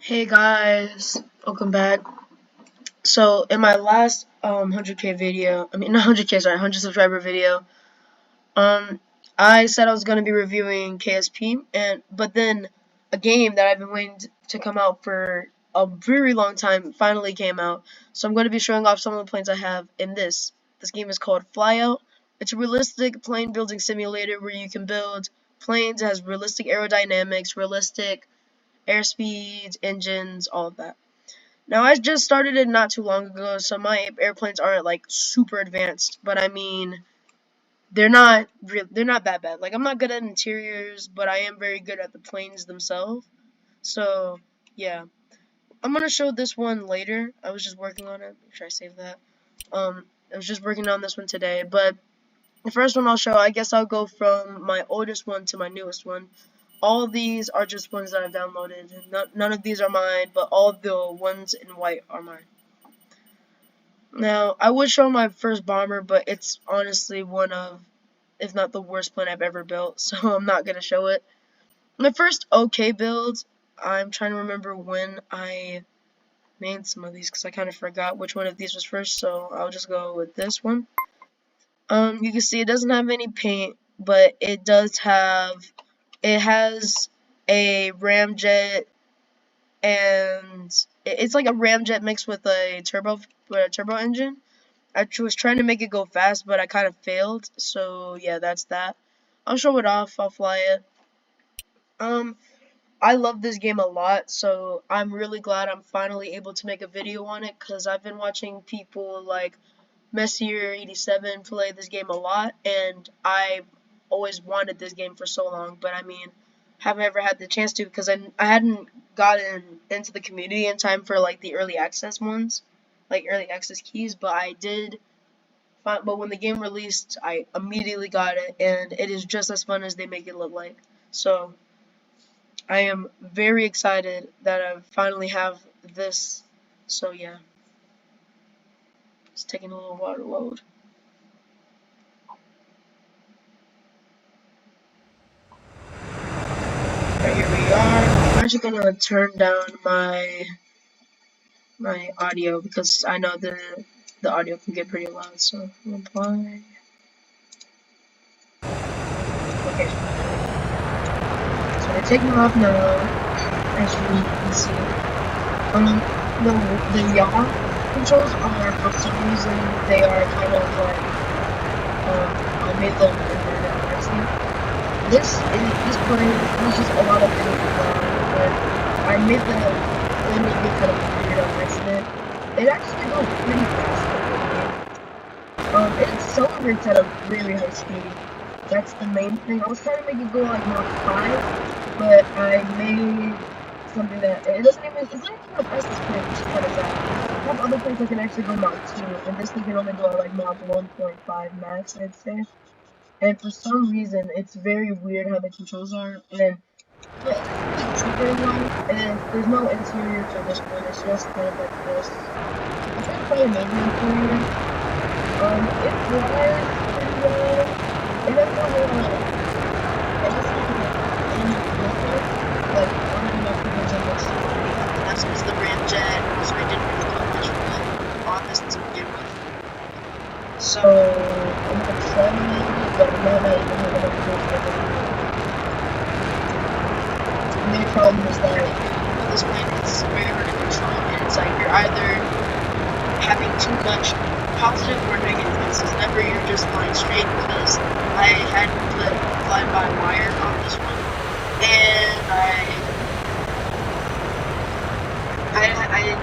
Hey guys, welcome back. So in my last 100k video, I mean not 100k, sorry, 100 subscriber video, um I said I was gonna be reviewing KSP, but then a game that I've been waiting to come out for a very long time finally came out. So I'm gonna be showing off some of the planes I have in this. This game is called Flyout. It's a realistic plane building simulator where you can build planes. It has realistic aerodynamics, realistic airspeeds, engines, all of that. Now, I just started it not too long ago, so my airplanes aren't like super advanced, but I mean, they're not that bad. Like, I'm not good at interiors, but I am very good at the planes themselves. So, yeah. I'm gonna show this one later. I was just working on it. Make sure I save that. I was just working on this one today, but the first one I'll show, I guess I'll go from my oldest one to my newest one. All of these are just ones that I've downloaded. None of these are mine, but all the ones in white are mine. Now, I would show my first bomber, but it's honestly one of, if not the worst plane I've ever built, so I'm not going to show it. My first okay build, I'm trying to remember when I made some of these, because I kind of forgot which one of these was first, so I'll just go with this one. You can see it doesn't have any paint, but it has a ramjet, and it's like a ramjet mixed with a turbo engine. I was trying to make it go fast, but I kind of failed. So yeah, that's that. I'll show it off. I'll fly it. Um, I love this game a lot, so I'm really glad I'm finally able to make a video on it because I've been watching people like Messier87 play this game a lot, and I've always wanted this game for so long. But I mean, haven't ever had the chance to because I hadn't gotten into the community in time for like the early access ones, like early access keys. But I did. But when the game released, I immediately got it, and it is just as fun as they make it look like. So I am very excited that I finally have this. So yeah, it's taking a little while to load. Right, here we are. I'm actually gonna turn down my audio because I know the audio can get pretty loud. So apply. Okay, so we're taking off now. As you can see, the yaw controls are for some reason they are kind of like I made them inverted on accident. This plane uses a lot of energy but I made the ending kind of weird on accident. It actually goes pretty fast in the game. It accelerates at a really high speed. That's the main thing. I was trying to make it go like Mach 5, but I made something that it doesn't even it's not even the fastest plane, which is kind of sad. I have other planes that can actually go Mach 2, and this thing can only go at like Mach 1.5 max, I'd say. And for some reason, it's very weird how the controls are, and but it doesn't very well. And there's no interior for this one. It's just kind of like this. I think I probably made an interior. It flies pretty well. It doesn't have a lot. It doesn't have any filter. Like one of my fingers in this. That's just the ramjet. So I didn't really put much on this to begin with. So I'm excited, but I might not even have enough proof for it. The main problem is that with this plane it's very hard to control, and it's like you're either having too much positive or negative. It's never you're just flying straight because I had put fly-by-wire on this one, and I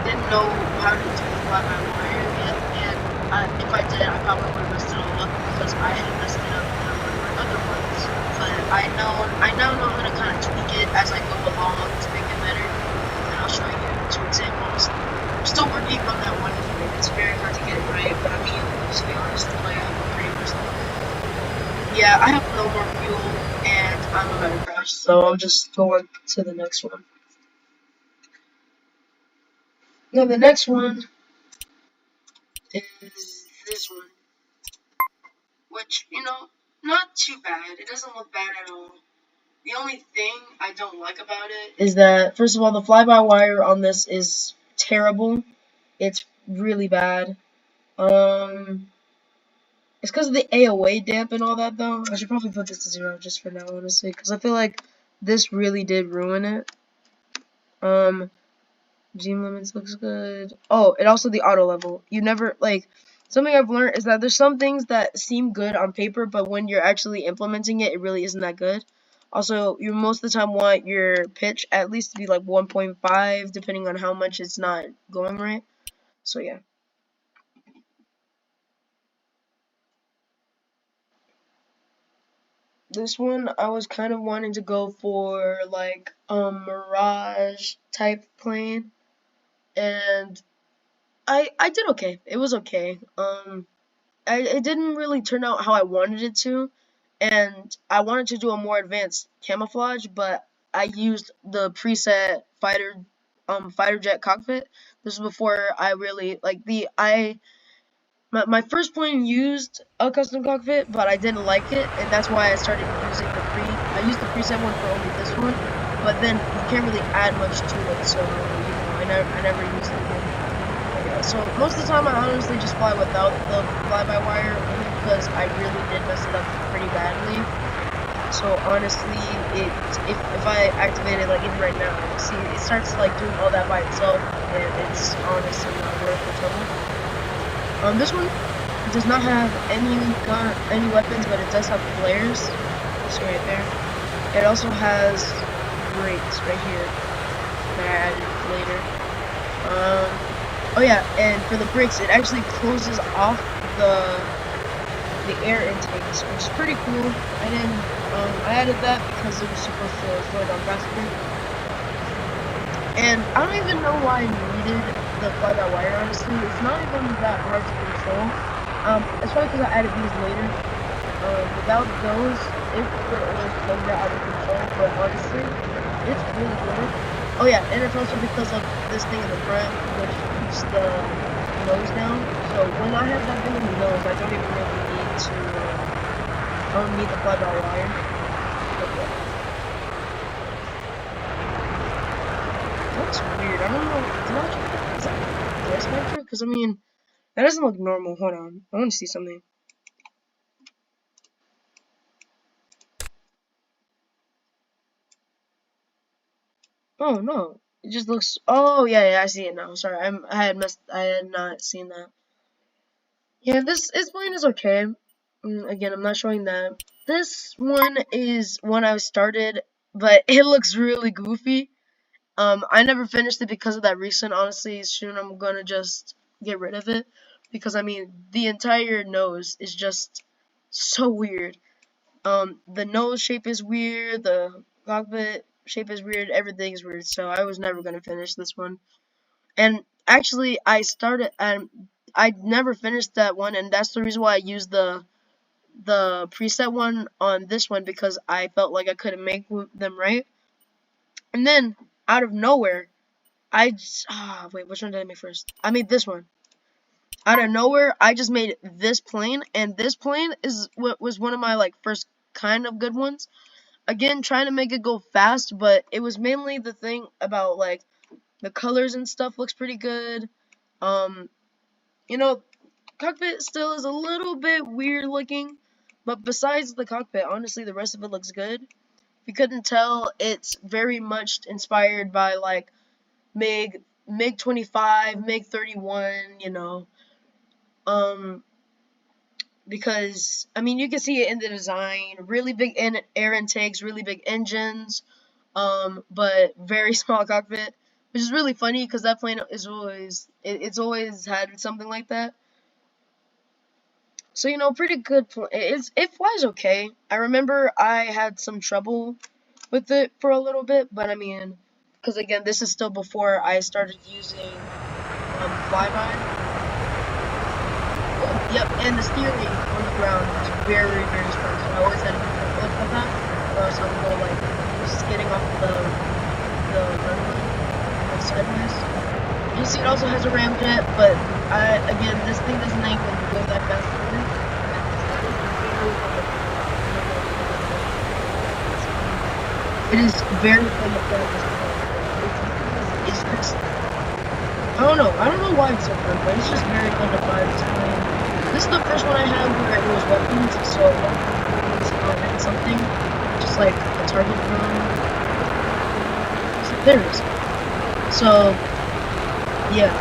didn't know how to do fly-by-wire yet, and if I did, I probably would have messed it all up because I had messed it up in one of my other ones. But I now know how to kind of tweak it as I go along to make it better, and I'll show you two examples. I'm still working on that one. It's very hard to get it right, but I mean, to be honest, the play pretty much. Yeah, I have no more fuel, and I'm about to crash, so I'll just go on to the next one. Now the next one is this one, which, not too bad. It doesn't look bad at all. The only thing I don't like about it is that, first of all, the fly-by-wire on this is terrible. It's really bad. It's because of the AOA damp and all that, though. I should probably put this to 0 just for now, honestly, because I feel like this really did ruin it. Gene limits looks good. Oh, and also the auto level. You never, like, something I've learned is that there's some things that seem good on paper, but when you're actually implementing it, it really isn't that good. Also, you most of the time want your pitch at least to be like 1.5, depending on how much it's not going right. So, yeah. This one, I was kind of wanting to go for, like, a Mirage type plane, and I did okay. It was okay. It didn't really turn out how I wanted it to, and I wanted to do a more advanced camouflage, but I used the preset fighter jet cockpit. This was before I really like my first plane used a custom cockpit, but I didn't like it, and that's why I started using I used the preset one for only this one, but then you can't really add much to it, so I never used it again. Yeah, so most of the time I honestly just fly without the fly-by-wire, only because I really did mess it up pretty badly. So honestly, if I activate it like even right now, see it starts like doing all that by itself, and it's honestly not worth the trouble. This one does not have any weapons, but it does have flares. So right there. It also has brakes right here that I added later. Oh yeah, and for the brakes, it actually closes off the air intakes, which is pretty cool. I added that because it was supposed to slow down faster. And I don't even know why I needed the fly-by-wire, honestly. It's not even that hard to control. It's probably because I added these later. Without those, it would always play that out of control, but honestly, it's really good. Oh yeah, and it's also because of this thing in the front, which keeps the nose down. So when I have that thing in the nose, I don't even really need to, I don't need the fly-by-wire. Okay. That's weird. I don't know. Is that voice actor? Because I mean, that doesn't look normal. Hold on. I want to see something. Oh no. It just looks. Oh yeah, I see it now. Sorry, I had not seen that. Yeah, this plane is okay. Again, I'm not showing that. This one is one I started, but it looks really goofy. I never finished it because of that reason. Honestly, soon I'm gonna just get rid of it because I mean the entire nose is just so weird. The nose shape is weird. The cockpit shape is weird. Everything is weird. So I was never gonna finish this one. And actually, I never finished that one, and that's the reason why I used the preset one on this one because I felt like I couldn't make them right. And then out of nowhere, wait, which one did I make first? I made this one. Out of nowhere, I just made this plane, and this plane is what was one of my like first kind of good ones. Again, trying to make it go fast, but it was mainly the thing about like the colors and stuff looks pretty good. Um, you know, cockpit still is a little bit weird looking, but besides the cockpit, honestly, the rest of it looks good. If you couldn't tell, it's very much inspired by like MiG 25, MiG 31, you know. Because I mean you can see it in the design, really big air intakes, really big engines, but very small cockpit, which is really funny because that plane is it's always had something like that. So you know, pretty good. It flies okay. I remember I had some trouble with it for a little bit, but I mean, because again, this is still before I started using flyby. Yep, and the steering on the ground is very, very strong. So I always had to be careful of that, or else I would go like skidding off the runway like sideways. You see, it also has a ramjet, but again, this thing doesn't even go that fast with it. It is very fun to play this game. It's just, I don't know why it's so fun, but it's just very fun to fly this plane. This is the first one I have where it was weapons, so it's something, just like a target drone. There it is. So, yeah.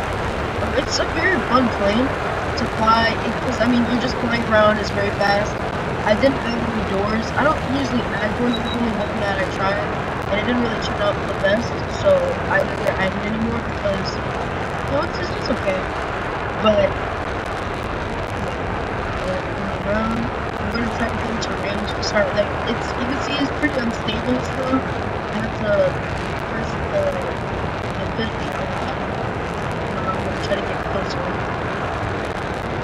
It's a very fun plane to fly, because, I mean, you're just flying around, it's very fast. I didn't add any doors. I don't usually add doors, there's only one that I tried, and it didn't really turn out the best, so I didn't add it anymore, because, it's just okay. But, around, I'm gonna try to get into range to start, like, you can see it's pretty unstable still. I have to press the finish on that. I'm gonna try to get closer.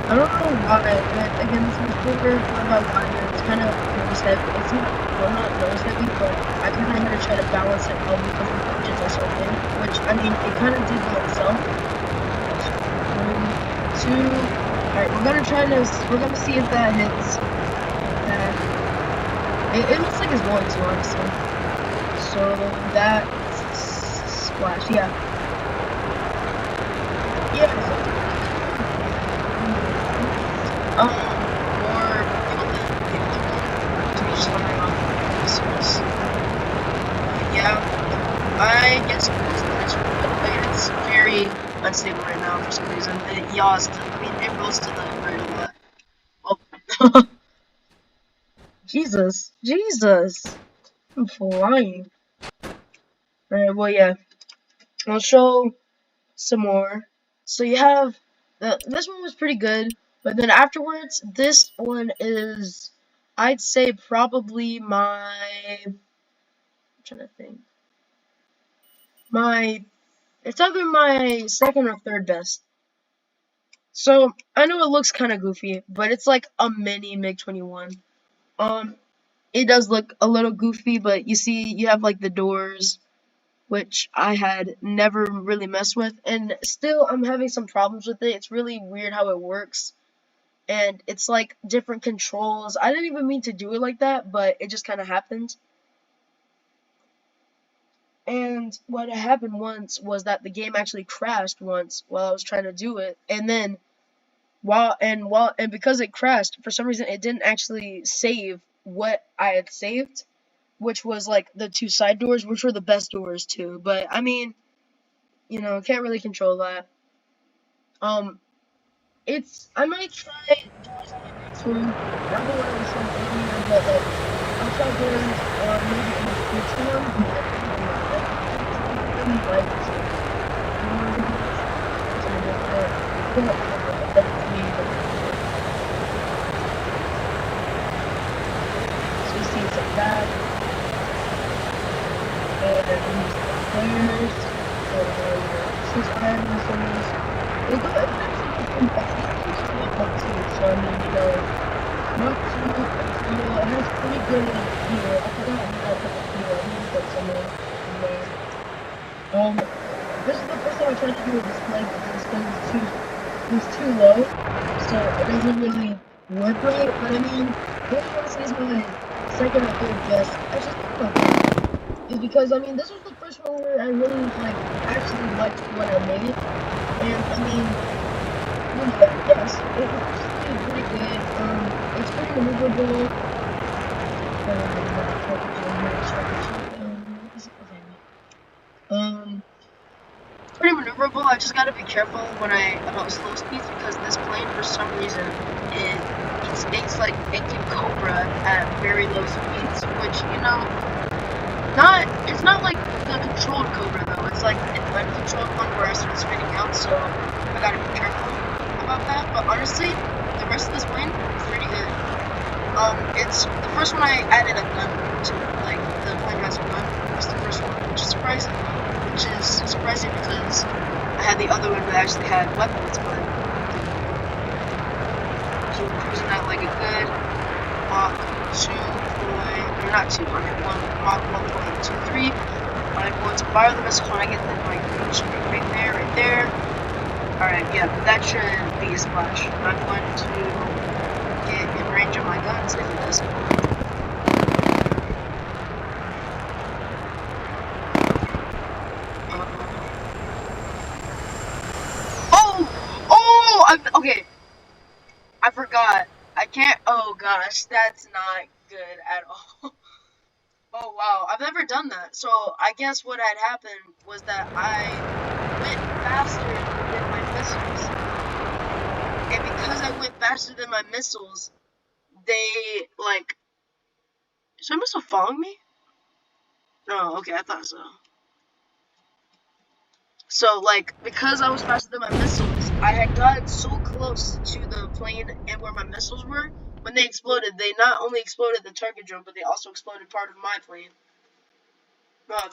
I don't know why, but again, this is bigger, about wider, it's kind of nose heavy. It's not, well, not nose heavy, but I kind of had to try to balance it out because the budgets are so big, which, I mean, it kind of did by itself. 1, 2, alright, we're gonna see if that hits. It looks like it's going to, honestly. So, that splash, yeah. Yeah, or yeah, I guess it's very unstable right now for some reason. It yaws it rolls to the right a lot. Oh. Jesus. I'm flying. Alright, well, yeah. I'll show some more. So you have, this one was pretty good, but then afterwards, this one is, I'd say probably I'm trying to think. It's either my second or third best. So, I know it looks kind of goofy, but it's like a mini MiG-21. It does look a little goofy, but you see, you have like the doors, which I had never really messed with, and still I'm having some problems with it. It's really weird how it works, and it's like different controls. I didn't even mean to do it like that, but it just kind of happened. And what happened once was that the game actually crashed once while I was trying to do it, and then and because it crashed, for some reason it didn't actually save what I had saved, which was like the 2 side doors, which were the best doors too. But I mean, can't really control that. I might try doors on the next one. Not the one I was showing earlier, but like I'll try doors maybe in the future one, but I really like this one. So you see it's like that. And use the players, since I have these ones, it actually pretty fast. It's actually not too, so I mean, not too, it has pretty good, I forgot how to put the I need to put somewhere in there. This is the first time I tried to do a display, but the display was too low, so it doesn't really work right, but I mean, what I want to say is my second or third best. I just don't know. Is because, I mean, this was the first one where I really, like, actually liked what I made, and, I mean, yes, it was pretty good, it's pretty maneuverable, pretty maneuverable. I just gotta be careful about slow speeds, because this plane, for some reason, it can cobra at very low speeds, which, it's not like the controlled cobra though. It's like an uncontrolled one where I start spinning out, so I gotta be careful about that. But honestly, the rest of this plane is pretty good. It's the first one I added a gun to. Like, the plane has a gun. It's the first one, which is surprising. Because I had the other one that actually had weapons, but so cruising at like a good Mach 2. Not 200, Mach 1.23. I'm going to fire the missile when I get the range right there. Alright, yeah, that should be a splash. I'm going to get in range of my guns if it doesn't. forgot. I can't. Oh gosh, that's not good at all. Oh wow, I've never done that. So I guess what had happened was that I went faster than my missiles, and because I went faster than my missiles, they like. Is my missile following me? Oh, okay, I thought so. So, like, because I was faster than my missiles, I had gotten so close to the plane and where my missiles were. When they exploded, they not only exploded the target drone, but they also exploded part of my plane.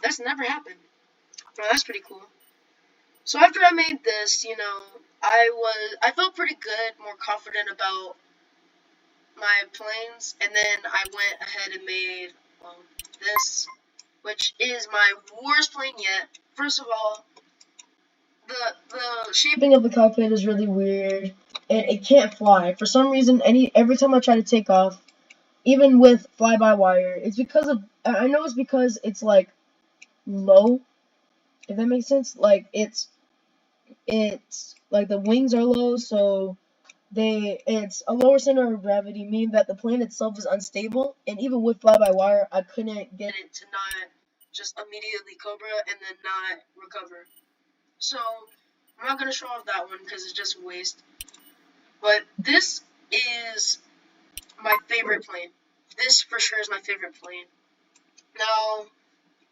That's never happened. That's pretty cool. So after I made this, I felt pretty good, more confident about my planes, and then I went ahead and made this, which is my worst plane yet. First of all, the shaping of the cockpit is really weird, and it can't fly. For some reason, every time I try to take off, even with fly-by-wire, it's because of I know it's because it's like low, if that makes sense. Like it's like the wings are low, so it's a lower center of gravity, meaning that the plane itself is unstable. And even with fly-by-wire, I couldn't get it to not just immediately cobra and then not recover. So I'm not gonna show off that one because it's just a waste. But this is my favorite plane. This for sure is my favorite plane. Now,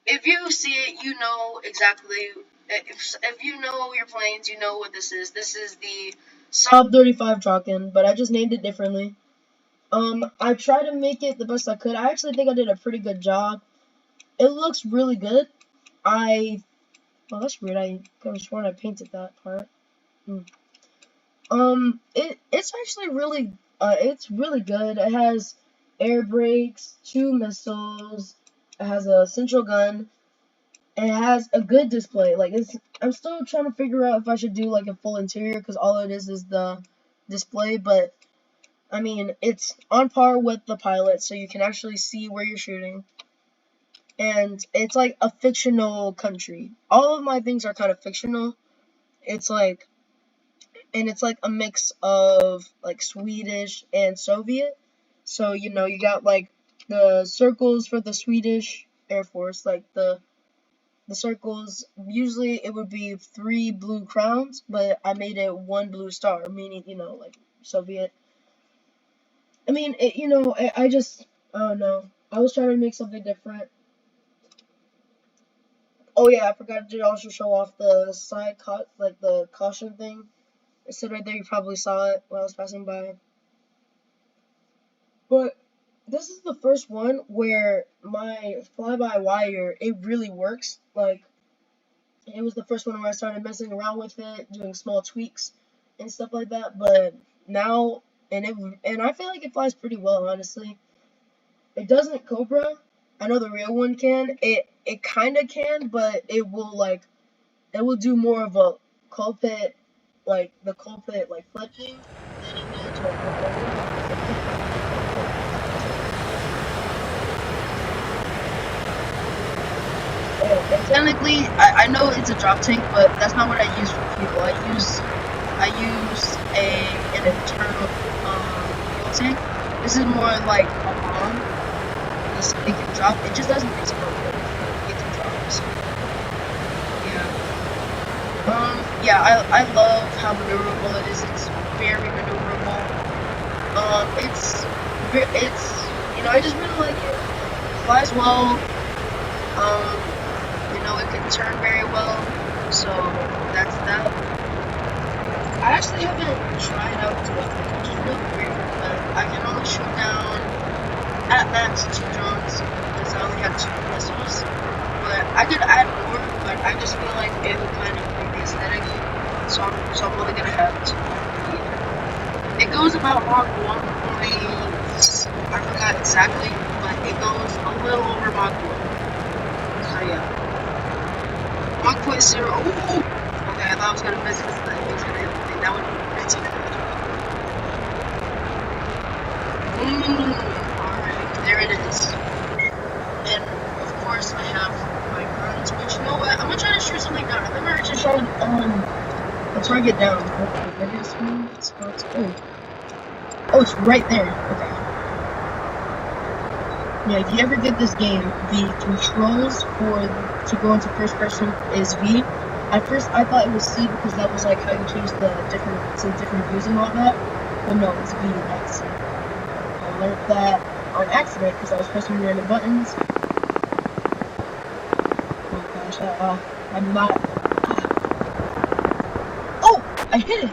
if you see it, you know exactly. If you know your planes, you know what this is. This is the Saab 35 Draken, but I just named it differently. I tried to make it the best I could. I actually think I did a pretty good job. It looks really good. Well, that's weird. I could have sworn I painted that part. It's actually it's really good. It has air brakes, 2 missiles, it has a central gun, and it has a good display. Like, I'm still trying to figure out if I should do, like, a full interior, because all it is the display, but, I mean, it's on par with the pilot, so you can actually see where you're shooting. And it's, like, a fictional country. All of my things are kind of fictional. It's, like, a mix of like Swedish and Soviet. So you got like the circles for the Swedish Air Force, like the circles. Usually it would be 3 blue crowns, but I made it 1 blue star, meaning like Soviet. I mean, I just don't know. I was trying to make something different. Oh yeah, I forgot to also show off the side like the caution thing. It said right there. You probably saw it while I was passing by. But this is the first one where my fly-by-wire, it really works. Like, it was the first one where I started messing around with it, doing small tweaks and stuff like that. But now, and I feel like it flies pretty well, honestly. It doesn't Cobra. I know the real one can. It kind of can, but it will do more of a cockpit, like the cockpit like flipping than it will to a Cobra. And technically, I know it's a drop tank, but that's not what I use for fuel. I use an internal fuel tank. This is more like a bomb. It can drop. It just doesn't explode. It can drop. So, yeah. I love how maneuverable it is. It's very maneuverable. I just really like it. It flies well. It can turn very well, so that's that. I actually haven't tried out to it, which is really weird, but I can only shoot down at max 2 drones because I only have 2 missiles. But I could add more, but I just feel like it would kind of bring the aesthetic, so I'm only gonna have 2. It goes about Mach 1 point, I forgot exactly, but it goes a little over Mach 1. So yeah. 1.0. Ooh. Okay, I thought I was gonna miss this thing. It was gonna hit the thing. That would be pretty good. Alright, there it is. And of course I have my guns, which you know what? I'm gonna try to shoot something down. I've never actually shot a target down. Okay, that is it's about to go. Oh, it's right there. Okay. Yeah, if you ever get this game, the controls for to go into first person is V. At first, I thought it was C because that was like how you change the different views and all that. But no, it's V, not C. I learned that on accident because I was pressing random buttons. Oh gosh, I'm not. Oh, I hit it.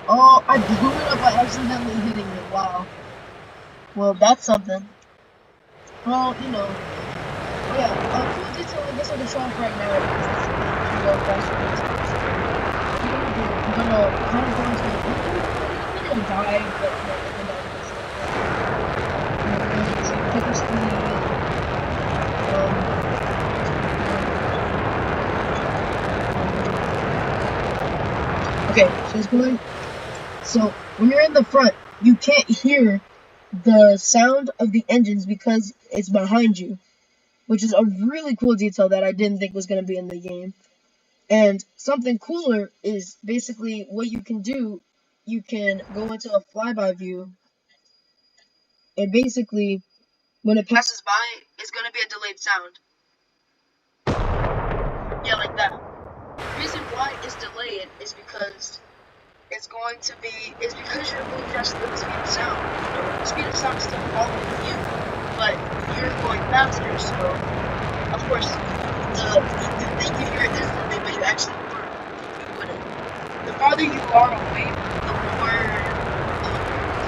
Oh, I blew it up by accidentally hitting it. Wow. Well, that's something. Well, you know. Oh yeah, a cool detail I guess I can show off right now because this is the pre-roll faster pace of this game. What you're gonna do, you're gonna kind of go into you're gonna dive, but no, you're gonna dive because it's not fun. You're going to pick up speed. Okay, so it's going. So when you're in the front, you can't hear the sound of the engines because it's behind you, which is a really cool detail that I didn't think was gonna be in the game. And something cooler is basically what you can do. You can go into a flyby view, and basically, when it passes by, it's going to be a delayed sound. Yeah, like that. The reason why it's delayed is because it's because you're moving faster than the speed of sound. You know, the speed of sound is still following you, but you're going faster, so of course, you think you hear it instantly, but you actually wouldn't. The farther you are away,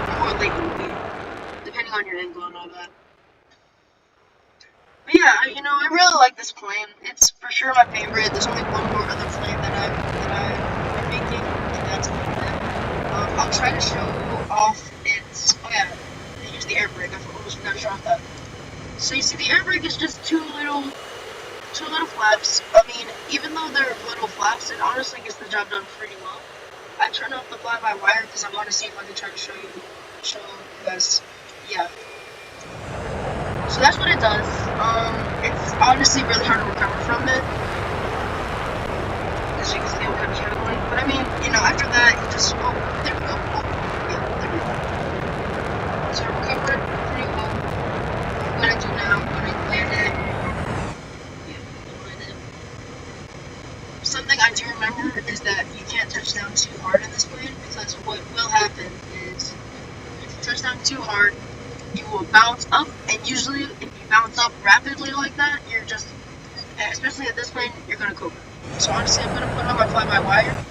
the more late you'll be, depending on your angle and all that. But yeah, you know, I really like this plane. It's for sure my favorite. There's only one more other plane I'm making, and that's it. I'll try to show off its. Oh yeah, I use the air brake. I almost forgot to show off that. So you see, the air brake is just two little flaps. I mean, even though they're little flaps, it honestly gets the job done pretty well. I turned off the fly-by-wire because I want to see if I can try to show you guys. Yeah. So that's what it does. It's honestly really hard to recover from it. As you can see, I'm kind of struggling. But I mean, you know, after that, you just, oh, there we go. Oh, yeah, there we go. So I recovered pretty well. What I do now, when I land it, yeah, land it. Something I do remember is that you can't touch down too hard in this plane because what will happen is if you touch down too hard, you will bounce up, and usually if you bounce up rapidly like that, you're just, especially at this plane, you're gonna cope. So honestly, I'm gonna put on my fly-by-wire.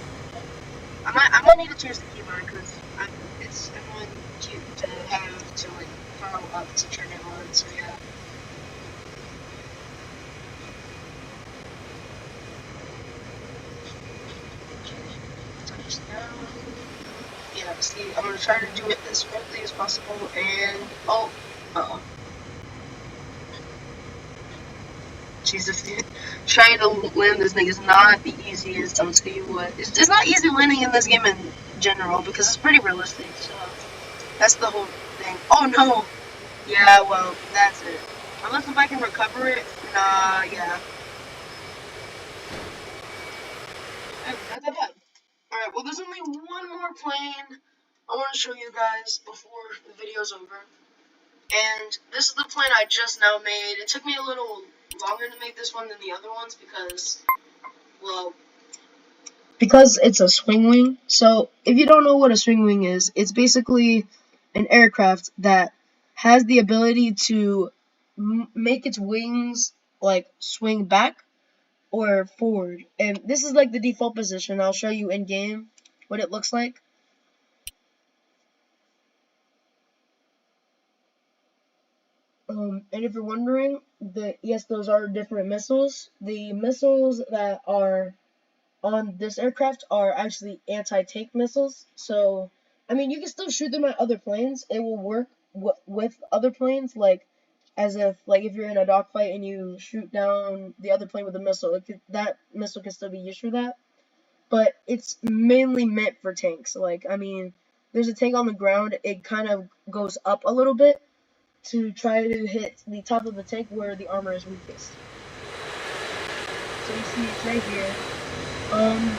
I might need to change the keyboard because it's annoying to have to like throttle up to turn it on. So yeah. Touch down. Yeah. See, I'm gonna try to do it as smoothly as possible. And oh, Jesus, dude. Trying to land this thing is not the easiest. I'll tell you what. It's not easy landing in this game in general because it's pretty realistic. So that's the whole thing. Oh no. Yeah, well, that's it. Unless if I can recover it, nah, yeah. Not that bad. Alright, well, there's only one more plane I want to show you guys before the video's over. And this is the plane I just now made. It took me a little longer to make this one than the other ones because, well, because it's a swing wing. So, if you don't know what a swing wing is, it's basically an aircraft that has the ability to make its wings like swing back or forward. And this is like the default position. I'll show you in game what it looks like. And if you're wondering, yes, those are different missiles. The missiles that are on this aircraft are actually anti-tank missiles. So, I mean, you can still shoot them at other planes. It will work with other planes, like as if you're in a dogfight and you shoot down the other plane with a missile, that missile can still be used for that. But it's mainly meant for tanks. Like, I mean, there's a tank on the ground. It kind of goes up a little bit to try to hit the top of the tank where the armor is weakest. So you see it's right here. Um,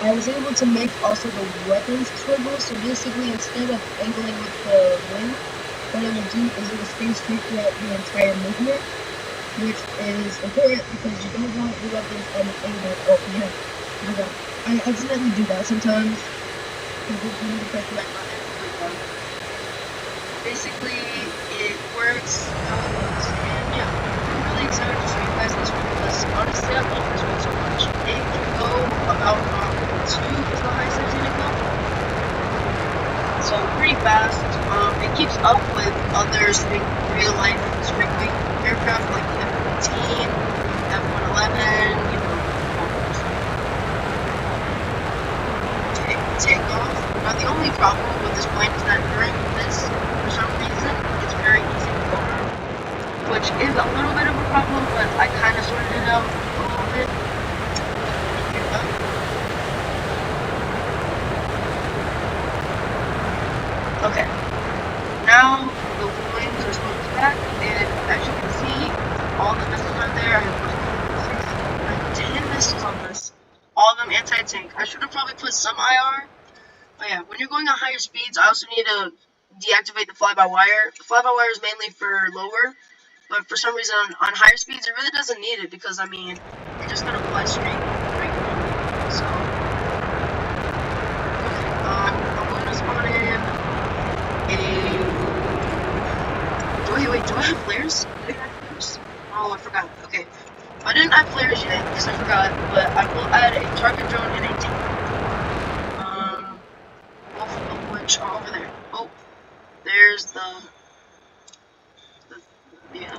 I was able to make also the weapons swivel, so basically instead of angling with the wing, what it will do is it will stay straight throughout your entire movement, which is important because you don't want your weapons on an angle. Oh yeah, my god. I accidentally do that sometimes. Because you need to press the right button. Basically, it works how it was, and yeah, I'm really excited to show you guys this one because honestly, I love this one so much. It can go about Mach 2 is the highest I've seen it go, so pretty fast. It keeps up with other real life straight wing aircraft like the F-15, F-111, you know, take off. Now the only problem with this plane is that during this, for some reason, it's very easy to over, which is a little bit of a problem, but I kind of sorted it out a little bit. Okay, now the wings are supposed to back, and as you can see, all the missiles are there. I have 10 missiles on this, all of them anti-tank. I should have probably put some IR. But yeah, when you're going at higher speeds, I also need to deactivate the fly-by-wire. The fly-by-wire is mainly for lower, but for some reason on higher speeds, it really doesn't need it because, I mean, it just kind of flies straight. So, I'm going to spawn in wait, do I have flares? Oh, I forgot. Okay. I didn't add flares yet because I forgot, but I will add a target drone and a tank. Both of which are over there. Oh, there's the yeah.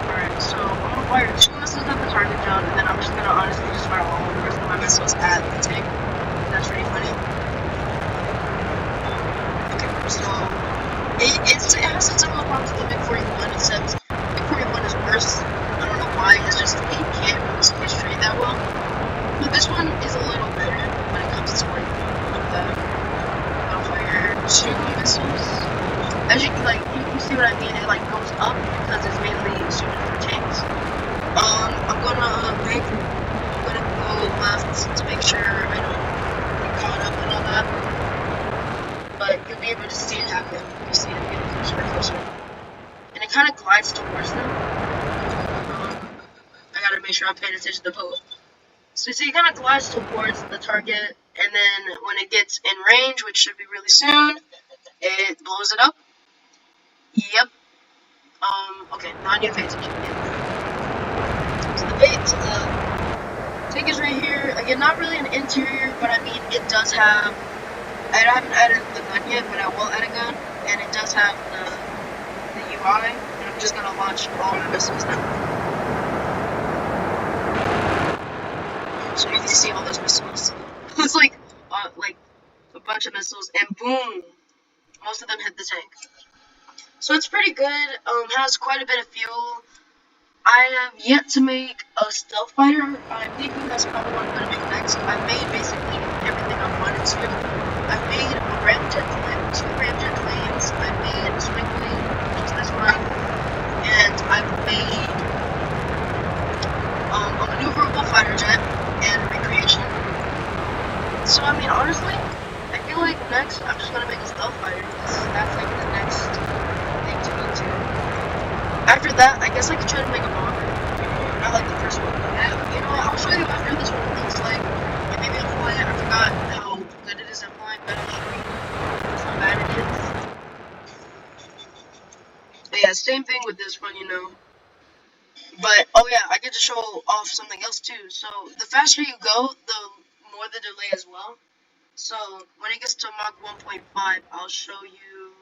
Alright, so I'm gonna fire 2 missiles at the target drone, and then I'm just gonna honestly just fire all the rest of my missiles at the tank. That's pretty funny. Okay, so it has some similar problems to the MiG-41, except MiG-41 is worse. I don't know why, it's just it can't really stay straight that well. But this one is a little better when it comes to like I'll fire 2 missiles. As you like, you see what I mean? It like goes up because it's mainly suited for tanks. I'm gonna go left to make sure I don't get caught up and all that. But you'll be able to see it happen. You see it getting closer and closer, and it kind of glides towards them. I gotta make sure I'm paying attention to both. So you see, it kind of glides towards the target, and then when it gets in range, which should be really soon, it blows it up. Yep. Okay, now I need to pay attention. So the tank is right here. Again, not really an interior, but I mean, it does have, I haven't added the gun yet, but I will add a gun, and it does have the UI, and I'm just gonna launch all my missiles now. So you can see all those missiles. It's like a bunch of missiles, and boom, most of them hit the tank. So it's pretty good. Has quite a bit of fuel. I have yet to make a stealth fighter. I'm thinking that's probably what I'm going to make next. I've made basically everything I wanted to. I've made a ramjet plane, 2 ramjet planes. I've made a swing plane, which is this one, and I've made a maneuverable fighter jet and recreation. So I mean, honestly, I feel like next I'm just going to make a stealth fighter because that's like the next thing to go to. After that, I guess I could try to make a bomber. Not like the first one. You know what, I'll show you after this one looks like. And maybe I'll fly it. I forgot how good it is at flying, but I'll show you how bad it is. But yeah, same thing with this one, you know. But, oh yeah, I get to show off something else too. So, the faster you go, the more the delay as well. So, when it gets to Mach 1.5, I'll show you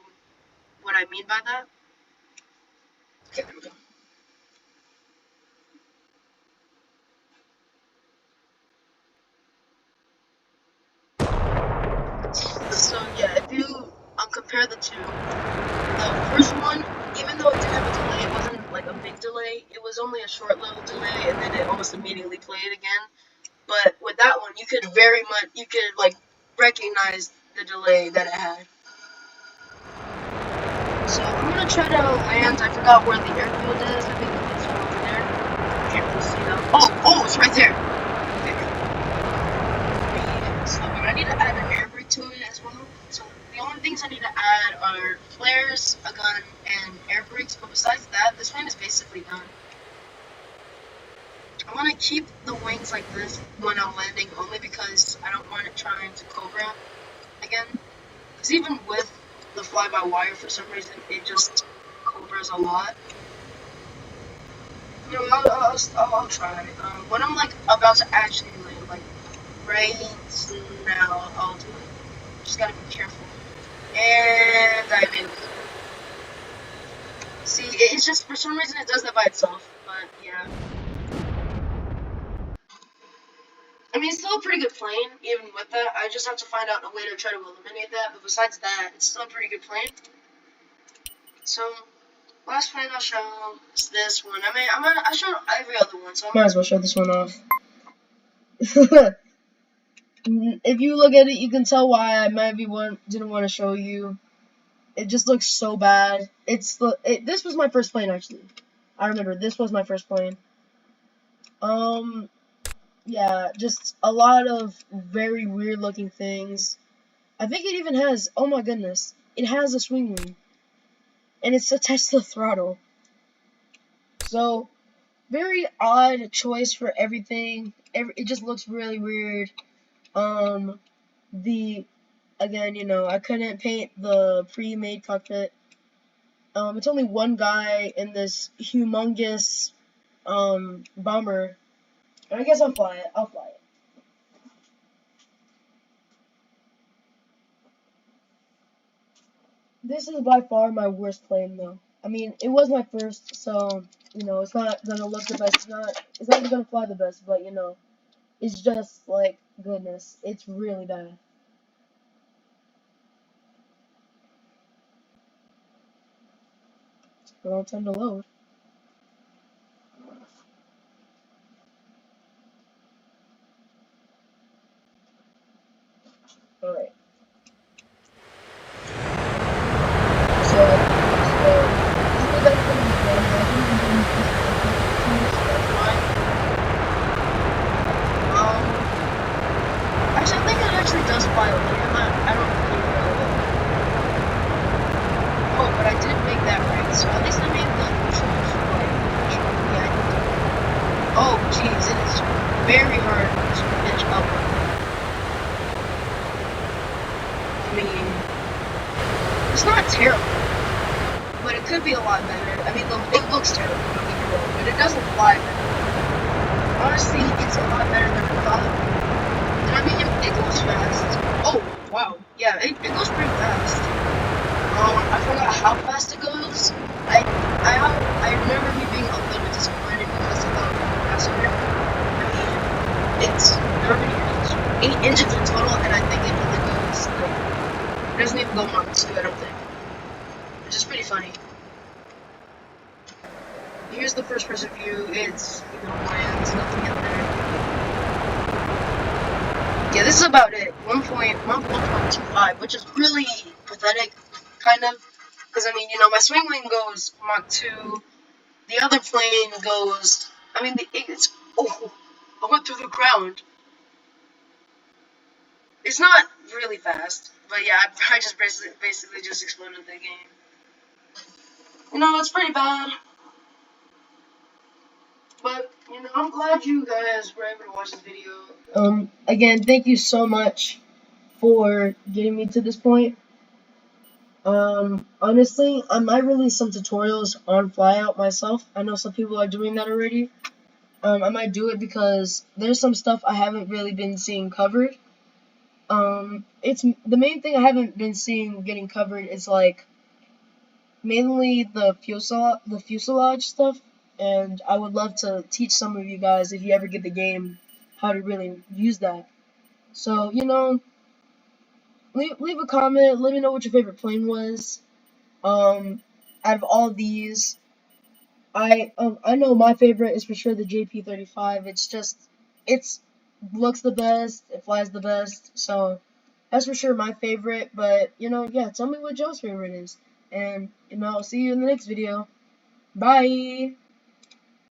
what I mean by that. Okay, there we go. So yeah, if you compare the two, the first one, even though it did have a delay, it wasn't like a big delay. It was only a short little delay, and then it almost immediately played again. But with that one, you could like recognize the delay that it had. So I'm gonna try to land. I forgot where the airfield is. I think it's over there. I can't really see them. Oh, it's right there. Okay. perfectly done. I want to keep the wings like this when I'm landing only because I don't want it trying to cobra again. Because even with the fly-by-wire, for some reason, it just cobras a lot. You know, I'll try. When I'm like about to actually land, like right now, I'll do it. Just gotta be careful. And I made a move. See, it's just for some reason it does that by itself. But yeah, I mean it's still a pretty good plane even with that. I just have to find out a way to try to eliminate that. But besides that, it's still a pretty good plane. So last plane I'll show is this one. I mean, I showed every other one, so I might as well show this one off. If you look at it, you can tell why I maybe didn't want to show you. It just looks so bad. This was my first plane actually. I remember this was my first plane. Yeah, just a lot of very weird looking things. I think it even has, oh my goodness, it has a swing wing. And it's attached to the throttle. So, very odd choice for everything. It just looks really weird. Again, you know, I couldn't paint the pre-made cockpit. It's only one guy in this humongous, bomber. And I guess I'll fly it. I'll fly it. This is by far my worst plane, though. I mean, it was my first, so, you know, it's not gonna look the best. It's not gonna fly the best, but, you know, it's just, like, goodness. It's really bad. It won't time to load. Alright. So, either that's gonna be fun, but I think I'm gonna use this one, so that's fine. Actually, I think it actually does fly a little. I don't really know. Oh, but I did make that right, so at least I made the controls right. Yeah, I did. Oh, jeez, it is very hard to pitch up. I mean, it's not terrible, but it could be a lot better. I mean, it looks terrible, don't get me wrong, but it doesn't fly better. Honestly, it's a lot better than I thought. And I mean, it goes fast. Oh, wow. Yeah, it goes pretty fast. I forgot how fast it goes. I remember me being a little bit disappointed because I thought it would go faster. I mean, it's however many engines, 8 engines in total, and I think it only goes like it doesn't even go Mach 2, I don't think. Which is pretty funny. Here's the first person view. It's lands, nothing in there. Yeah, this is about it. 1.25, which is really pathetic, kind of. Because, I mean, you know, my swing wing goes Mach 2. The other plane goes... I mean, it's... Oh, I went through the ground. It's not really fast. But, yeah, I just basically just exploded the game. You know, it's pretty bad. But, you know, I'm glad you guys were able to watch this video. Again, thank you so much for getting me to this point. Honestly, I might release some tutorials on flyout myself. I know some people are doing that already. I might do it because there's some stuff I haven't really been seeing covered. It's the main thing I haven't been seeing getting covered is like mainly the fuselage stuff, and I would love to teach some of you guys if you ever get the game how to really use that. So you know, leave a comment. Let me know what your favorite plane was. Out of all these, I know my favorite is for sure the JP35. It's looks the best, it flies the best, so that's for sure my favorite. But you know, yeah, tell me what Joe's favorite is, and you know, I'll see you in the next video. Bye.